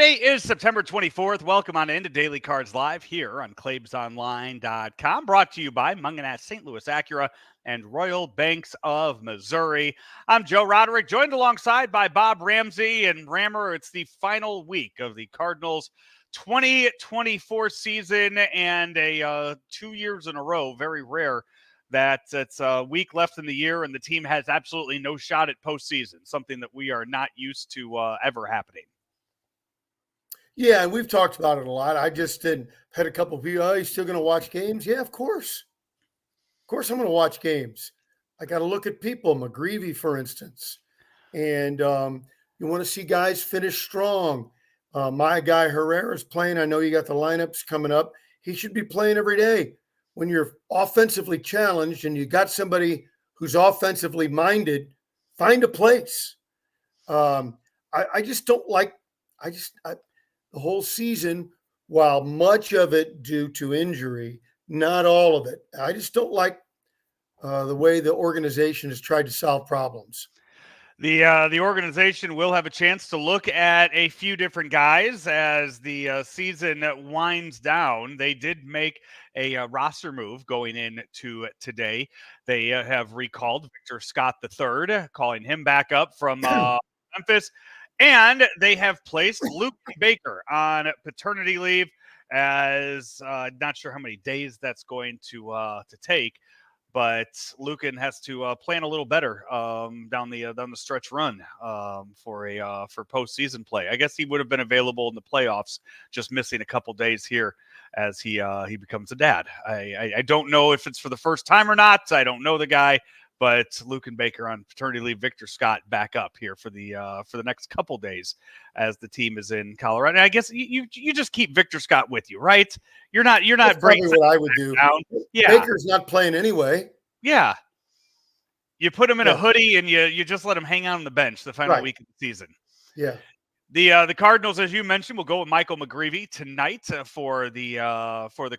Friday is September 24th. Welcome on into Daily Cards Live here on ClaibsOnline.com. Brought to you by Munganat St. Louis Acura and Royal Banks of Missouri. I'm Joe Roderick, joined alongside by Bob Ramsey. And Rammer, it's the final week of the Cardinals' 2024 season and 2 years in a row. Very rare that it's a week left in the year and the team has absolutely no shot at postseason, something that we are not used to ever happening. Yeah, and we've talked about it a lot. I just had a couple of people, oh, you still going to watch games? Yeah, of course. Of course I'm going to watch games. I got to look at people, McGreevy, for instance. And you want to see guys finish strong. My guy Herrera's playing. I know you got the lineups coming up. He should be playing every day. When you're offensively challenged and you got somebody who's offensively minded, find a place. I just don't like the whole season, while much of it due to injury, not all of it. I just don't like the way the organization has tried to solve problems. The organization will have a chance to look at a few different guys as the season winds down. They did make a roster move going into today. They have recalled Victor Scott III, calling him back up from Memphis. And they have placed Luke Baker on paternity leave, as not sure how many days that's going to take. But Lucan has to plan a little better down the stretch run for postseason play. I guess he would have been available in the playoffs, just missing a couple days here as he becomes a dad. I don't know if it's for the first time or not. I don't know the guy, but Lucan Baker on paternity leave. Victor Scott back up here for the next couple days as the team is in Colorado. And I guess you just keep Victor Scott with you, right? You're not That's bringing probably what I would do. down. Yeah, Baker's not playing anyway. Yeah, you put him in a hoodie and you just let him hang out on the bench the final week of the season. Yeah. The Cardinals, as you mentioned, will go with Michael McGreevy tonight for the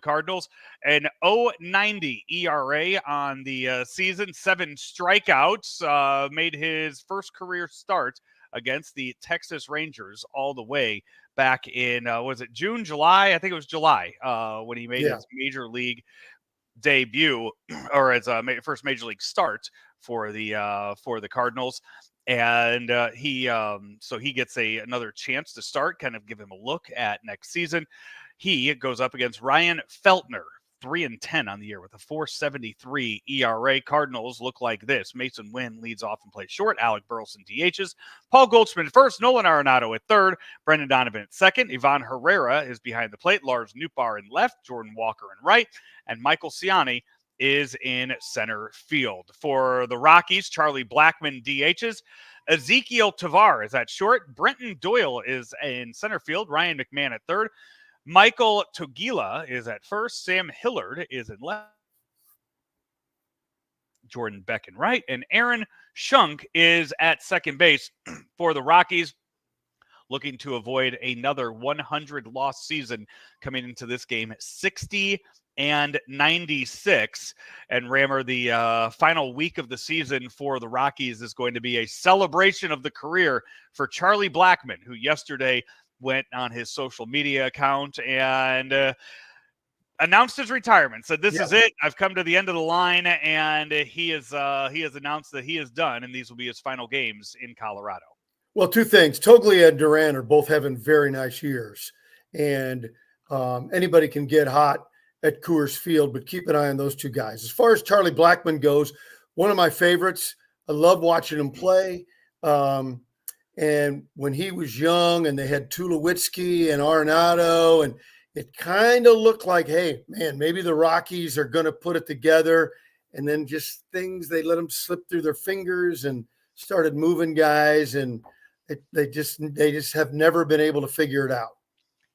Cardinals. An 0.90 ERA on the season, 7 strikeouts. Made his first career start against the Texas Rangers all the way back in was it June, July? I think it was July when he made his major league debut, or as a first major league start for the Cardinals. And he gets another chance to start, kind of give him a look at next season. He goes up against Ryan Feltner, 3-10 on the year with a 4.73 ERA. Cardinals look like this. Mason Wynn leads off and plays short. Alec Burleson DHs. Paul Goldschmidt at first. Nolan Arenado at third. Brendan Donovan at second. Ivan Herrera is behind the plate. Lars Nootbaar in left. Jordan Walker in right. And Michael Ciani is in center field. For the Rockies, Charlie Blackmon DHs. Ezekiel Tovar is at short. Brenton Doyle is in center field. Ryan McMahon at third. Michael Togila is at first. Sam Hillard is in left. Jordan Beck in right. And Aaron Schunk is at second base for the Rockies, looking to avoid another 100-loss season coming into this game. 60-96. And Rammer, the final week of the season for the Rockies is going to be a celebration of the career for Charlie Blackmon, who yesterday went on his social media account and announced his retirement. Said, "This is it. I've come to the end of the line," and he has announced that he is done, and these will be his final games in Colorado. Well, two things. Toglia and Duran are both having very nice years, and anybody can get hot at Coors Field, but keep an eye on those two guys. As far as Charlie Blackmon goes, one of my favorites. I love watching him play. And when he was young and they had Tulowitzki and Arenado, and it kind of looked like, hey, man, maybe the Rockies are going to put it together. And then just things, they let them slip through their fingers and started moving guys. And they just have never been able to figure it out.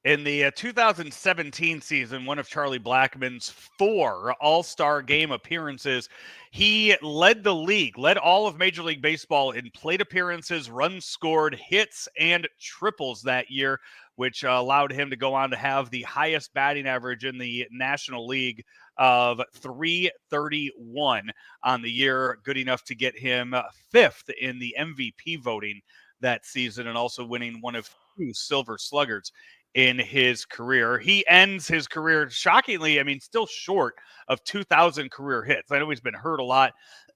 In the 2017 season, one of Charlie Blackmon's 4 All-Star game appearances, he led the league, led all of Major League Baseball in plate appearances, runs scored, hits, and triples that year, which allowed him to go on to have the highest batting average in the National League of 331 on the year, good enough to get him 5th in the MVP voting that season, and also winning one of 2 Silver Sluggers in his career. He ends his career, shockingly, still short of 2,000 career hits. I know he's been hurt a lot.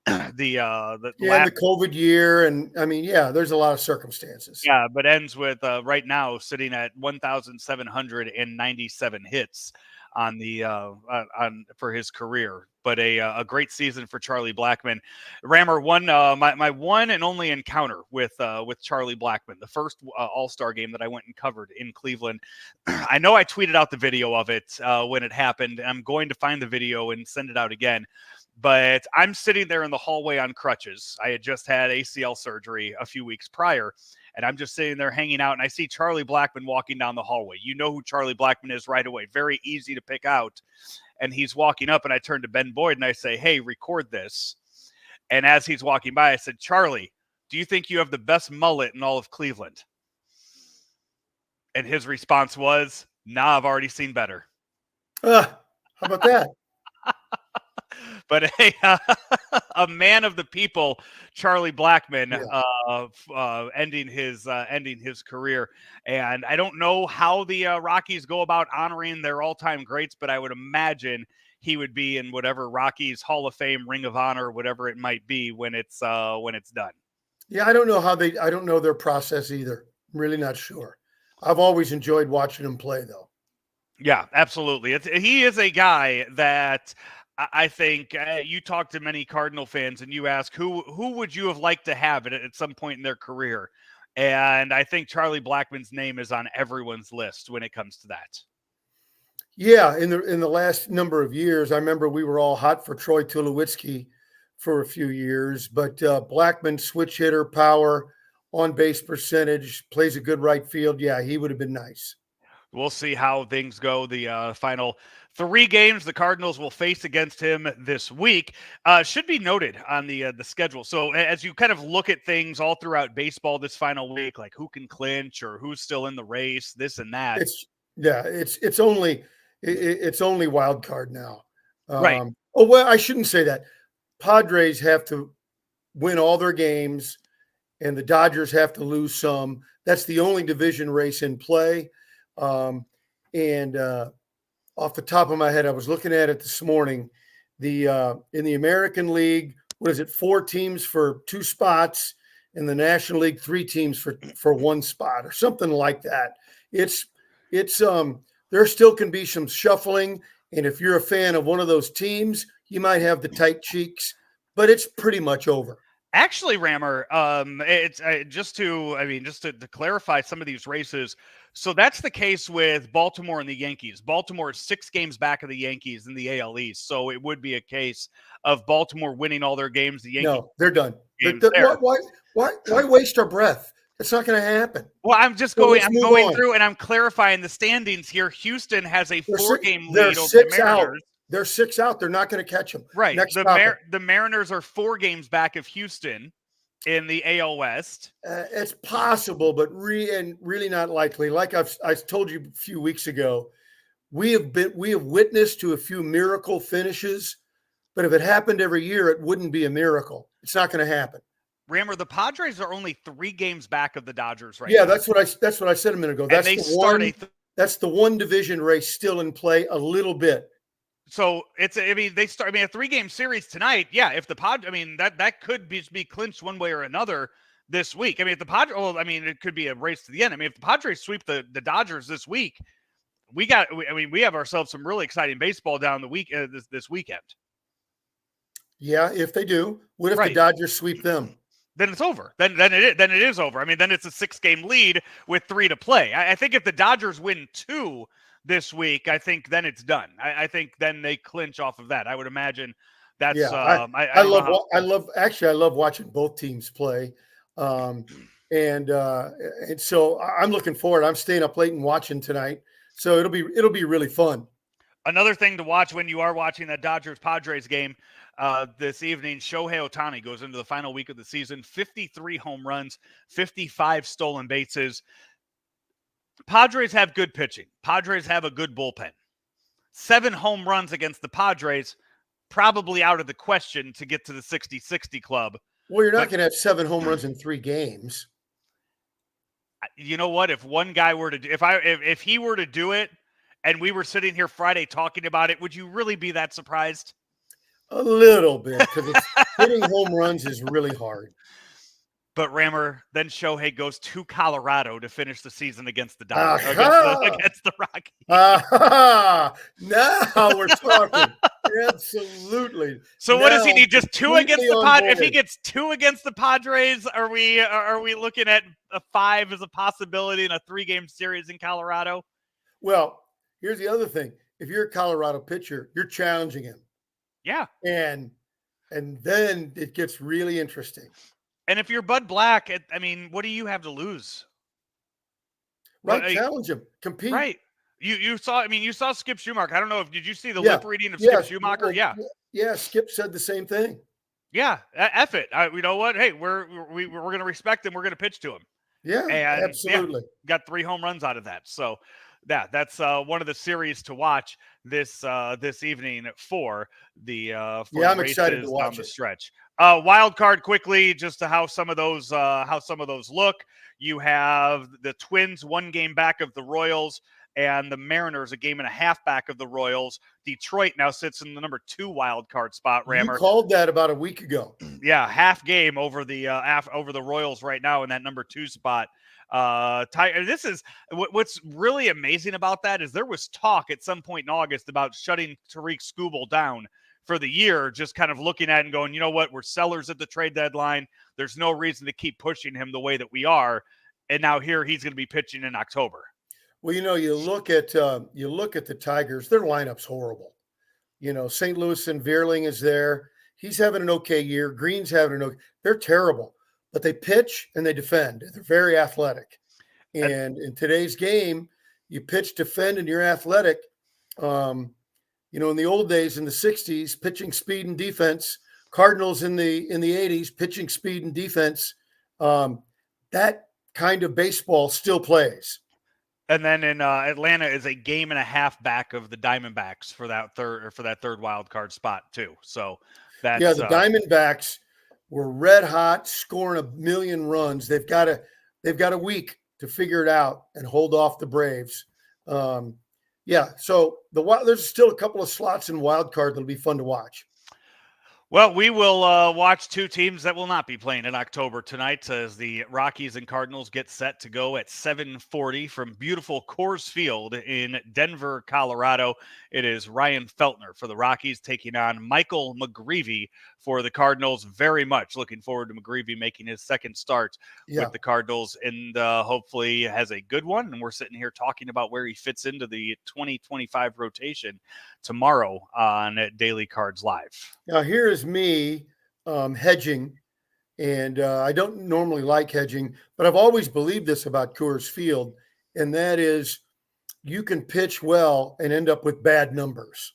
And the COVID year, and there's a lot of circumstances. Yeah, but ends with right now sitting at 1,797 hits on the for his career. But a great season for Charlie Blackmon. Rammer, my one and only encounter with Charlie Blackmon, the first All-Star game that I went and covered in Cleveland. I know I tweeted out the video of it when it happened. I'm going to find the video and send it out again. But I'm sitting there in the hallway on crutches. I had just had ACL surgery a few weeks prior, and I'm just sitting there hanging out, and I see Charlie Blackmon walking down the hallway. You know who Charlie Blackmon is right away. Very easy to pick out. And he's walking up, and I turn to Ben Boyd, and I say, hey, record this. And as he's walking by, I said, Charlie, do you think you have the best mullet in all of Cleveland? And his response was, nah, I've already seen better. How about that? But a man of the people, Charlie Blackmon, ending his career. And I don't know how the Rockies go about honoring their all-time greats, but I would imagine he would be in whatever Rockies Hall of Fame, Ring of Honor, whatever it might be when it's done. Yeah, I don't know their process either. I'm really not sure. I've always enjoyed watching him play, though. Yeah, absolutely. He is a guy that I think you talk to many Cardinal fans and you ask who would you have liked to have it at some point in their career, and I think Charlie Blackmon's name is on everyone's list when it comes to that. Yeah, in the last number of years, I remember we were all hot for Troy Tulowitzki for a few years, but Blackmon, switch hitter, power, on base percentage, plays a good right field. Yeah, he would have been nice. We'll see how things go. The final 3 games the Cardinals will face against him this week should be noted on the schedule. So as you kind of look at things all throughout baseball this final week, like who can clinch or who's still in the race, this and that. It's only wild card now. Right. Oh, well, I shouldn't say that. Padres have to win all their games, and the Dodgers have to lose some. That's the only division race in play. And off the top of my head, I was looking at it this morning. In the American League, what is it? 4 teams for 2 spots. In the National League, 3 teams for 1 spot, or something like that. There still can be some shuffling, and if you're a fan of one of those teams, you might have the tight cheeks, but it's pretty much over. Actually, Rammer, it's just to clarify some of these races. So that's the case with Baltimore and the Yankees. Baltimore is 6 games back of the Yankees in the AL East, so it would be a case of Baltimore winning all their games. The Yankees, no, they're done. Why waste our breath? It's not going to happen. Well, I'm just going. I'm going through and I'm clarifying the standings here. Houston has a 4-game lead over the Mariners. They're 6 out. They're not going to catch them. Right. The Mariners are 4 games back of Houston in the AL West. It's possible, but really not likely. Like I told you a few weeks ago, we have witnessed to a few miracle finishes, but if it happened every year, it wouldn't be a miracle. It's not going to happen. Rammer, the Padres are only 3 games back of the Dodgers right now. Yeah, that's what I said a minute ago. That's the one division race still in play a little bit. So they start. A 3-game series tonight. Yeah, if the that could be clinched one way or another this week. If the Padres, it could be a race to the end. If the Padres sweep the Dodgers this week, we have ourselves some really exciting baseball down the week this weekend. Yeah, if they do, what if the Dodgers sweep them? Then it's over. Then it is over. Then it's a 6-game lead with 3 to play. I think if the Dodgers win 2 this week, I think then it's done. I think then they clinch off of that. I would imagine that's. Yeah, I love watching both teams play, and so I'm looking forward. I'm staying up late and watching tonight, so it'll be really fun. Another thing to watch when you are watching that Dodgers-Padres game this evening, Shohei Ohtani goes into the final week of the season, 53 home runs, 55 stolen bases. Padres have good pitching. Padres have a good bullpen. 7 home runs against the Padres, probably out of the question to get to the 60-60 club. Well, you're not going to have 7 home runs in 3 games. You know what? If one guy were to, if he were to do it, and we were sitting here Friday talking about it, would you really be that surprised? A little bit, because it's hitting home runs is really hard. But Rammer, then Shohei goes to Colorado to finish the season against the Dodgers, against the Rockies. Now we're talking. Absolutely. So now, what does he need? Just 2 against the Padres? If he board. gets 2 against the Padres, are we looking at a 5 as a possibility in a 3-game series in Colorado? Well, here's the other thing. If you're a Colorado pitcher, you're challenging him. Yeah. And then it gets really interesting. And if you're Bud Black, I mean, what do you have to lose? Right, challenge him, compete. Right. You saw Skip Schumacher. I don't know did you see the lip reading of Skip Schumacher? Yeah, Skip said the same thing. Yeah, F it. You know what? Hey, we're going to respect him. We're going to pitch to him. Yeah, and absolutely. Got 3 home runs out of that. So that's one of the series to watch this evening for the I'm excited to watch down the stretch. Wild card quickly, just to how some of those look. You have the Twins 1 game back of the Royals, and the Mariners a game and a half back of the Royals. Detroit now sits in the number 2 wild card spot. Rammer, you called that about a week ago. Yeah, half game over the Royals right now in that number 2 spot. This is what's really amazing about that is there was talk at some point in August about shutting Tariq Skubal down for the year, just kind of looking at it and going, you know what, we're sellers at the trade deadline. There's no reason to keep pushing him the way that we are. And now here he's going to be pitching in October. Well, you look at the Tigers, their lineup's horrible. St. Louis and Veerling is there. He's having an okay year. Green's having an okay. They're terrible, but they pitch and they defend. They're very athletic. And in today's game, you pitch, defend, and you're athletic. In the old days, in the 60s, pitching, speed, and defense. Cardinals in the 80s, pitching, speed, and defense. That kind of baseball still plays. And then in Atlanta is a game and a half back of the Diamondbacks for that third wild card spot too. So that's the Diamondbacks were red hot, scoring 1 million runs. They've got a week to figure it out and hold off the Braves. So there's still a couple of slots in wild card that'll be fun to watch. Well, we will watch 2 teams that will not be playing in October tonight as the Rockies and Cardinals get set to go at 7:40 from beautiful Coors Field in Denver, Colorado. It is Ryan Feltner for the Rockies taking on Michael McGreevy for the Cardinals. Very much looking forward to McGreevy making his second start with the Cardinals and hopefully has a good one. And we're sitting here talking about where he fits into the 2025 rotation tomorrow on Daily Cards Live. Now, here is me hedging, and I don't normally like hedging, but I've always believed this about Coors Field, and that is you can pitch well and end up with bad numbers.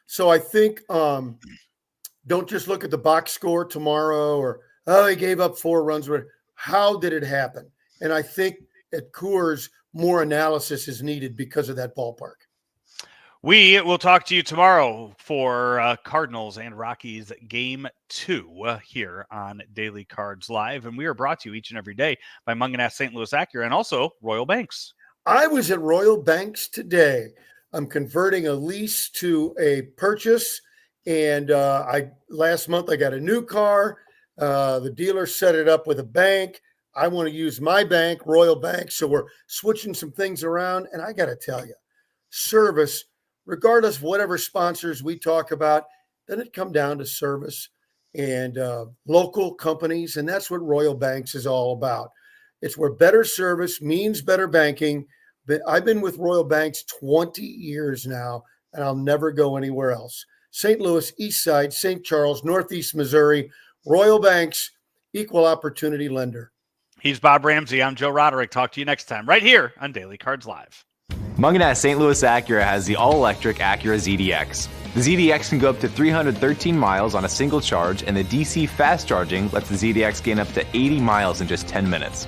So I think don't just look at the box score tomorrow or, he gave up 4 runs. How did it happen? And I think at Coors, more analysis is needed because of that ballpark. We will talk to you tomorrow for Cardinals and Rockies Game 2 here on Daily Cards Live. And we are brought to you each and every day by Munganast St. Louis Acura and also Royal Banks. I was at Royal Banks today. I'm converting a lease to a purchase. And last month I got a new car. The dealer set it up with a bank. I want to use my bank, Royal Bank. So we're switching some things around. And I got to tell you, service, regardless of whatever sponsors we talk about, then it come down to service and local companies. And that's what Royal Banks is all about. It's where better service means better banking. But I've been with Royal Banks 20 years now, and I'll never go anywhere else. St. Louis, East Side, St. Charles, Northeast Missouri, Royal Banks, equal opportunity lender. He's Bob Ramsey. I'm Joe Roderick. Talk to you next time right here on Daily Cards Live. Munganast St. Louis Acura has the all-electric Acura ZDX. The ZDX can go up to 313 miles on a single charge, and the DC fast charging lets the ZDX gain up to 80 miles in just 10 minutes.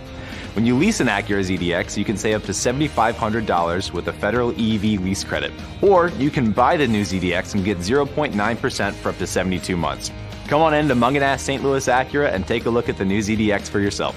When you lease an Acura ZDX, you can save up to $7,500 with a federal EV lease credit. Or you can buy the new ZDX and get 0.9% for up to 72 months. Come on in to Munganast St. Louis Acura and take a look at the new ZDX for yourself.